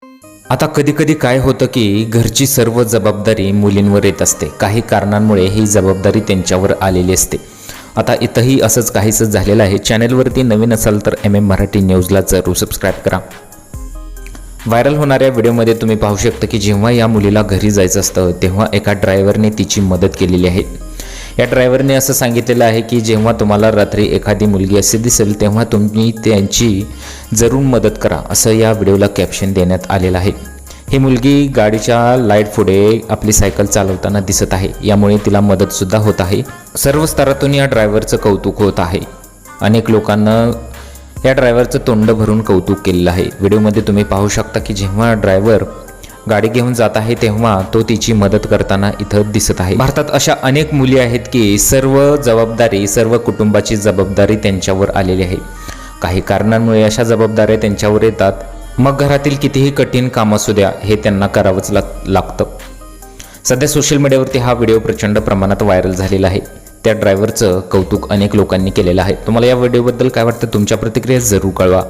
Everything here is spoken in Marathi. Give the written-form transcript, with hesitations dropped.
आता कधी कधी काय होतं की घरची सर्व जबाबदारी मुलींवर येत असते. काही कारणांमुळे ही जबाबदारी त्यांच्यावर आलेली असते. आता इथंही असंच काहीसं झालेलं आहे. चॅनलवरती नवीन असाल तर MM मराठी न्यूजला जरूर सबस्क्राईब करा. व्हायरल होणाऱ्या व्हिडिओमध्ये तुम्ही पाहू शकता की जेव्हा या मुलीला घरी जायचं असतं तेव्हा एका ड्रायव्हरने तिची मदत केलेली आहे. या ड्रायव्हरने असं सांगितलेलं आहे की जेव्हा तुम्हाला रात्री एखादी मुलगी असे दिसेल तेव्हा तुम्ही त्यांची जरूर मदत करा, असं या व्हिडिओला कॅप्शन देण्यात आलेलं आहे. ही मुलगी गाडीच्या लाईट पुढे आपली सायकल चालवताना दिसत आहे, यामुळे तिला मदतसुद्धा होत आहे. सर्व स्तरातून या ड्रायव्हरचं कौतुक होत आहे. अनेक लोकांना या ड्रायव्हरचं तोंड भरून कौतुक केलेलं आहे. व्हिडिओमध्ये तुम्ही पाहू शकता की जेव्हा ड्रायव्हर गाडी घेऊन जात आहे तेव्हा तो तिची मदत करताना इथं दिसत आहे. भारतात अशा अनेक मुली आहेत की सर्व कुटुंबाची जबाबदारी त्यांच्यावर आलेली आहे. काही कारणांमुळे अशा जबाबदाऱ्या त्यांच्यावर येतात. मग घरातील कितीही कठीण काम असू द्या, हे त्यांना करावंच लागतं. सध्या सोशल मीडियावरती हा व्हिडिओ प्रचंड प्रमाणात व्हायरल झालेला आहे. त्या ड्रायव्हरचं कौतुक अनेक लोकांनी केलेलं आहे. तुम्हाला या व्हिडिओबद्दल काय वाटतं? तुमच्या प्रतिक्रिया जरूर कळवा.